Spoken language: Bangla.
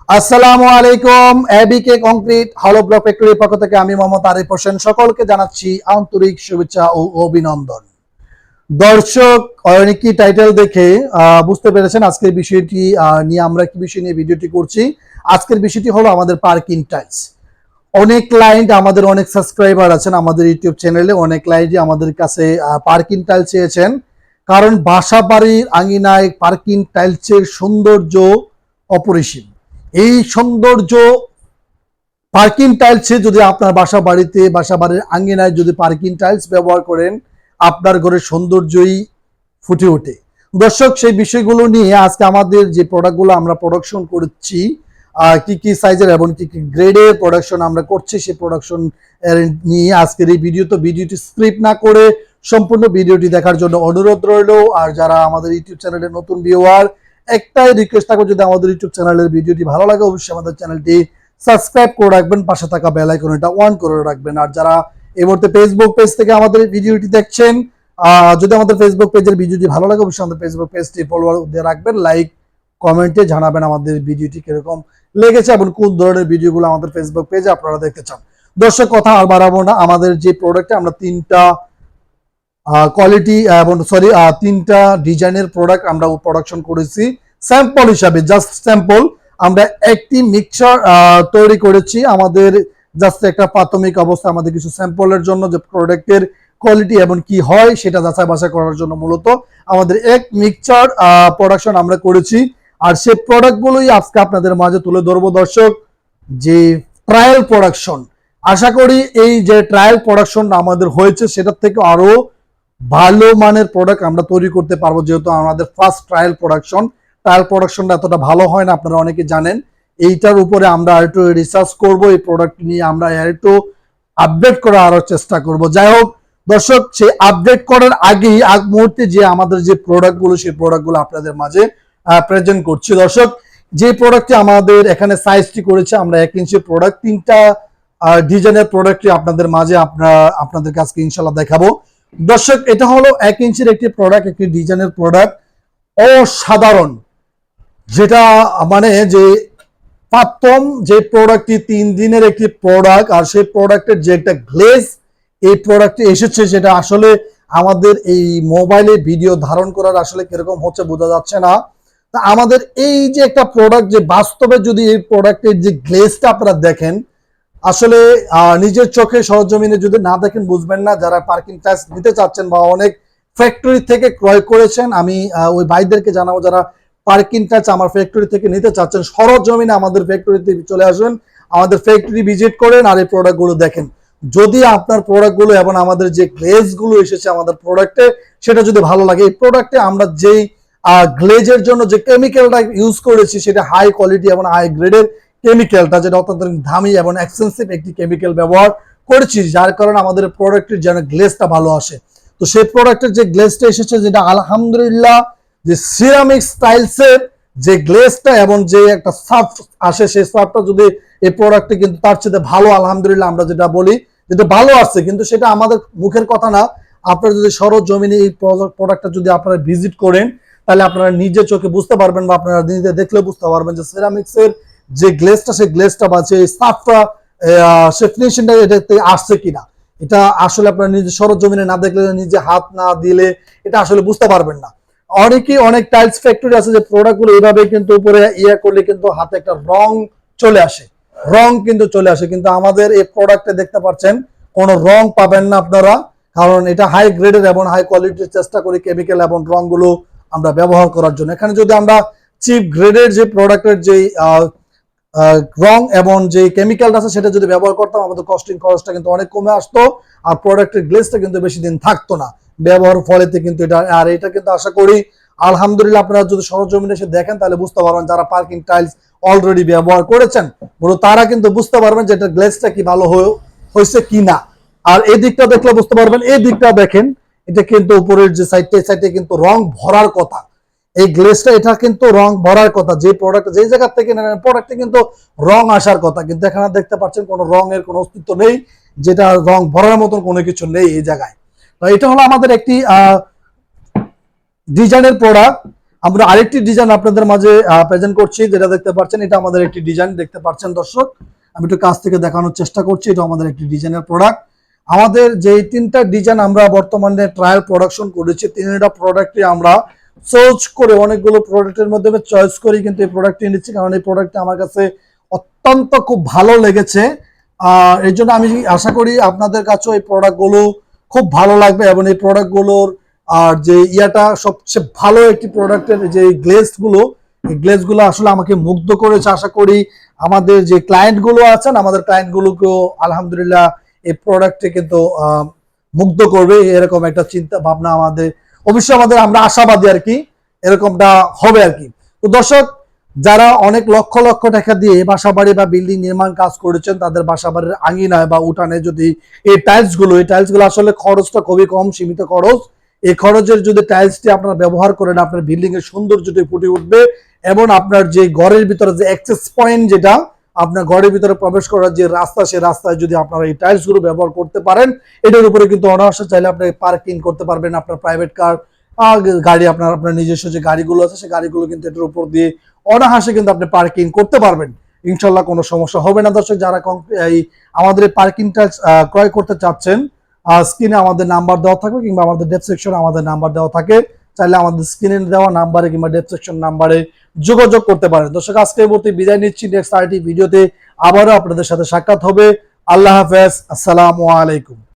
আসসালামু আলাইকুম। এবিকে কংক্রিট হলো ব্লক ফ্যাক্টরির পক্ষ থেকে আমি মোহাম্মদ আরিফ হোসেন সকলকে জানাচ্ছি আন্তরিক শুভেচ্ছা ও অভিনন্দন। দর্শক অনেকই টাইটেল দেখে বুঝতে পেরেছেন আজকের বিষয়টি নিয়ে আমরা কি বিষয় নিয়ে ভিডিওটি করছি। আজকের বিষয়টি হলো আমাদের পার্কিং টাইলস। অনেক ক্লায়েন্ট আমাদের অনেক সাবস্ক্রাইবার আছেন আমাদের ইউটিউব চ্যানেলে, অনেক ক্লায়েন্টই আমাদের কাছে পার্কিং টাইলস চেয়েছেন। কারণ বাসা বাড়ির আঙিনায় পার্কিং টাইলসের সৌন্দর্য অপরিসীম। এই সৌন্দর্য পার্কিং টাইলসে যদি আপনার বাসা বাড়ির আঙ্গিনায় যদি পার্কিং টাইলস ব্যবহার করেন আপনার ঘরের সৌন্দর্যই ফুটে ওঠে। দর্শক সেই বিষয়গুলো নিয়ে আজকে আমাদের যে প্রোডাক্টগুলো আমরা প্রোডাকশন করছি, কি কি সাইজের এবং কি কি গ্রেডের প্রোডাকশন আমরা করছি সেই প্রোডাকশন নিয়ে আজকের এই ভিডিওটি স্ক্রিপ্ট না করে সম্পূর্ণ ভিডিওটি দেখার জন্য অনুরোধ রইল। আর যারা আমাদের ইউটিউব চ্যানেলের নতুন ভিউয়ার, একটাই রিকোয়েস্ট থাকবে, যদি আমাদের ইউটিউব চ্যানেলের ভিডিওটি ভালো লাগে অবশ্যই আমাদের চ্যানেলটি সাবস্ক্রাইব করে রাখবেন, পাশে থাকা বেল আইকনটা অন করে রাখবেন। আর যারা এই মুহূর্তে ফেসবুক পেজ থেকে আমাদের ভিডিওটি দেখছেন, যদি আমাদের ফেসবুক পেজের ভিডিওটি ভালো লাগে অবশ্যই আমাদের ফেসবুক পেজটি ফলোয়ার দিয়ে রাখবেন, লাইক কমেন্টে জানাবেন আমাদের ভিডিওটি কিরকম লেগেছে এবং কোন ধরনের ভিডিওগুলো আমাদের ফেসবুক পেজে আপনারা দেখতে চান। দর্শক কথা আর বাড়াবো না, আমাদের যে প্রোডাক্টে আমরা তিনটা কোয়ালিটি এবং তিনটা ডিজাইনের প্রোডাক্ট আমরা প্রোডাকশন করেছি। স্যাম্পল হিসাবে জাস্ট স্যাম্পল আমরা একটি মিক্সচার তৈরি করেছি আমাদের জাস্ট একটা প্রাথমিক অবস্থা, আমাদের কিছু স্যাম্পলের জন্য যে প্রোডাক্টের কোয়ালিটি এবং কি হয় সেটা যাচাই বাছাই করার জন্য মূলত আমাদের এক মিক্সচার প্রোডাকশন আমরা করেছি। আর সেই প্রোডাক্টগুলোই আজকে আপনাদের মাঝে তুলে ধরবো। দর্শক, যে ট্রায়াল প্রোডাকশন, আশা করি এই যে ট্রায়াল প্রোডাকশন আমাদের হয়েছে সেটার থেকে আরো ভালো মানের প্রোডাক্ট আমরা তৈরি করতে পারবো, যেহেতু আমাদের ফার্স্ট ট্রায়াল প্রোডাকশনটা এতটা ভালো হয় না, আপনারা অনেকে জানেন। এইটার উপরে আমরা আরেকটু রিসার্চ করব, এই প্রোডাক্ট নিয়ে আমরা আরেকটু আপডেট করার আরো চেষ্টা করব। যাই হোক দর্শক, সেই আপডেট করার আগেই মুহূর্তে যে আমাদের যে প্রোডাক্টগুলো সেই প্রোডাক্টগুলো আপনাদের মাঝে প্রেজেন্ট করছি। দর্শক, যে প্রোডাক্টটি আমাদের এখানে সাইজটি করেছে আমরা 1 ইঞ্চি প্রোডাক্ট, তিনটা ডিজাইনের প্রোডাক্টটি আপনাদের মাঝে আপনাদের কাছে ইনশাল্লাহ দেখাবো। দর্শক, এটা হলো 1 ইঞ্চির একটি প্রোডাক্ট, একটি ডিজাইনের প্রোডাক্ট, অসাধারণ। যেটা মানে যে প্রথম যে প্রোডাক্টটি 3 দিনের একটি প্রোডাক্ট, আর সেই প্রোডাক্টের যে একটা গ্লেজ এই প্রোডাক্টে এসেছে সেটা আসলে আমাদের এই মোবাইলে ভিডিও ধারণ করার আসলে কিরকম হচ্ছে বোঝা যাচ্ছে না। তা আমাদের এই যে একটা প্রোডাক্ট, যে বাস্তবে যদি এই প্রোডাক্টের যে গ্লেজটা আপনারা দেখেন, আসলে নিজের চোখে সরজমিনে যদি না দেখেন বুঝবেন না। যারা পার্কিং টাইলস নিতে চাচ্ছেন বা অনেক ফ্যাক্টরি থেকে ক্রয় করেছেন, আমি ওই ভাইদেরকে জানাবো যারা পার্কিং টাইলস আমার ফ্যাক্টরি থেকে নিতে চাচ্ছেন সরজমিনে আমাদের ফ্যাক্টরিতে চলে আসবেন, আমাদের ফ্যাক্টরি ভিজিট করেন আর এই প্রোডাক্টগুলো দেখেন। যদি আপনার প্রোডাক্টগুলো এবং আমাদের যে গ্লেজগুলো এসেছে আমাদের প্রোডাক্টে সেটা যদি ভালো লাগে, এই প্রোডাক্টে আমরা যেই গ্লেজের জন্য যে কেমিক্যালটা ইউজ করেছি সেটা হাই কোয়ালিটি এবং হাই গ্রেডের কেমিক্যালটা, যেটা অত্যন্ত দামি এবং এক্সপেন্সিভ একটি কেমিক্যাল ব্যবহার করেছি, যার কারণে আমাদের প্রোডাক্টের যেন গ্লেজটা ভালো আসে। তো সেই প্রোডাক্টের যে গ্লেজটা এসেছে, যেটা আলহামদুলিল্লাহ যে সিরামিক স্টাইলসের যে গ্লেজটা এবং যে একটা সফট আসে, সেই সফটটা যদি এই প্রোডাক্টে কিন্তু তার চেয়ে ভালো, আলহামদুলিল্লাহ আমরা যেটা বলি যেটা ভালো আসছে, কিন্তু সেটা আমাদের মুখের কথা না। আপনারা যদি সরজমিনে এই প্রোডাক্টটা যদি আপনারা ভিজিট করেন তাহলে আপনারা নিজের চোখে বুঝতে পারবেন বা আপনারা নিজে দেখলে বুঝতে পারবেন যে সিরামিক্সের যে গ্লেজটা সেই গ্লেজটা বা যে সাফটা সে ফিনিশিংটা এটাতে আসছে কিনা, এটা আসলে আপনারা নিজে সরজমিনে না দেখলে, নিজে হাত না দিলে এটা আসলে বুঝতে পারবেন না। অনেক টাইলস ফ্যাক্টরি আছে যে প্রোডাক্টগুলো এইভাবে কিন্তু উপরে করলে কিন্তু হাতে একটা রং চলে আসে, কিন্তু আমাদের এই প্রোডাক্টে দেখতে পাচ্ছেন কোনো রং পাবেন না আপনারা, কারণ এটা হাই গ্রেডের এবং হাই কোয়ালিটির চেষ্টা করি কেমিক্যাল এবং রংগুলো আমরা ব্যবহার করার জন্য। এখানে যদি আমরা চিপ গ্রেডের যে প্রোডাক্টের যে রং এবং যে কেমিক্যালটা আছে সেটা যদি ব্যবহার করতাম আমাদের কস্টিং খরচটা কিন্তু অনেক কমে আসতো, আর প্রোডাক্টের গ্লেজটা কিন্তু বেশি দিন থাকতো না ব্যবহার ফলেতে কিন্তু এটা কিন্তু আশা করি আলহামদুলিল্লাহ আপনারা যদি সরজমিনে এসে দেখেন তাহলে বুঝতে পারবেন, যারা পার্কিং টাইলস অলরেডি ব্যবহার করেছেন বড় তারা কিন্তু বুঝতে পারবেন যে এটা গ্লেজটা কি ভালো হয়েছে কি না। আর এই দিকটা দেখলে বুঝতে পারবেন, এই দিকটা দেখেন, এটা কিন্তু উপরের যে সাইডে কিন্তু রং ভরার কথা, এই গ্লেজটা এটা কিন্তু রং ভরার কথা, যে প্রোডাক্ট যে জায়গা থেকে নেন প্রোডাক্টে কিন্তু রং আসার কথা, কিন্তু এখানে দেখতে পাচ্ছেন কোনো রঙের কোনো অস্তিত্ব নেই, যেটা রং ভরার মতন কোনো কিছু নেই এই জায়গায়। তো এটা হলো আমাদের একটি ডিজাইনের প্রোডাক্ট। আমরা আরেকটি ডিজাইন আপনাদের মাঝে প্রেজেন্ট করছি, যেটা দেখতে পাচ্ছেন এটা আমাদের একটি ডিজাইন দেখতে পাচ্ছেন দর্শক। আমি একটু কাছ থেকে দেখানোর চেষ্টা করছি, এটা আমাদের একটি ডিজাইনের প্রোডাক্ট। আমাদের যে তিনটা ডিজাইন আমরা বর্তমানে ট্রায়াল প্রোডাকশন করেছি, তিনটা প্রোডাক্টই আমরা চয়েস করে অনেকগুলো প্রোডাক্টের মধ্যে চয়েস করি কিন্তু এই প্রোডাক্টটি নিচ্ছি, কারণ এই প্রোডাক্টটা আমার কাছে অত্যন্ত খুব ভালো লেগেছে। এর জন্য আমি আশা করি আপনাদের কাছেও এই প্রোডাক্টগুলো খুব ভালো লাগবে এবং এই প্রোডাক্টগুলোর আর যে ইয়াটা সবচেয়ে ভালো একটি প্রোডাক্টের যে গ্লেজগুলো, এই গ্লেজগুলো আসলে আমাকে মুগ্ধ করেছে। আশা করি আমাদের যে ক্লায়েন্টগুলো আছেন, আমাদের ক্লায়েন্টগুলোকেও আলহামদুলিল্লাহ এই প্রোডাক্টে কিন্তু মুগ্ধ করবে, এরকম একটা চিন্তা ভাবনা আমাদের, অবশ্যই আমাদের আমরা আশাবাদী আর কি এরকমটা হবে আর কি। তো দর্শক, যারা অনেক লক্ষ লক্ষ টাকা দিয়ে বাসা বাড়ি বা বিল্ডিং নির্মাণ কাজ করেছেন, তাদের বাসা বাড়ির আঙিনায় বা উঠানে যদি এই টাইলসগুলো আসলে খরচটা খুবই কম, সীমিত খরচ। এই খরচের যদি টাইলসটি আপনারা ব্যবহার করেন, আপনার বিল্ডিং এর সৌন্দর্যটি ফুটে উঠবে এবং আপনার যে ঘরের ভিতরে যে অ্যাক্সেস পয়েন্ট, যেটা আপনার ঘরের ভিতরে প্রবেশ করার যে রাস্তা, সেই রাস্তায় যদি আপনারা এই টাইলসগুলো ব্যবহার করতে পারেন, এটার উপরে কিন্তু অনায়াসে চাইলে আপনি পার্কিং করতে পারবেন আপনার প্রাইভেট কার, গাড়ি, আপনার নিজস্ব যে গাড়িগুলো আছে সেই গাড়িগুলো কিন্তু এটার উপর দিয়ে অনায়াসে কিন্তু আপনি পার্কিং করতে পারবেন, ইনশাল্লাহ কোনো সমস্যা হবে না। দর্শক, যারা এই আমাদের পার্কিং টাইলস ক্রয় করতে চাচ্ছেন, স্ক্রিনে আমাদের নাম্বার দেওয়া থাকবে কিংবা আমাদের ডেসক্রিপশনে আমাদের নাম্বার দেওয়া থাকে, চাইলে আমাদের স্ক্রিনে দেওয়া নাম্বারে কিংবা ডেসক্রিপশন নাম্বারে যোগাযোগ করতে পারেন। দর্শক, আজকে এই মুহূর্তে বিদায় নিচ্ছি, নেক্সট আরেকটি ভিডিওতে আবারও আপনাদের সাথে সাক্ষাৎ হবে। আল্লাহ হাফেজ, আসসালামু আলাইকুম।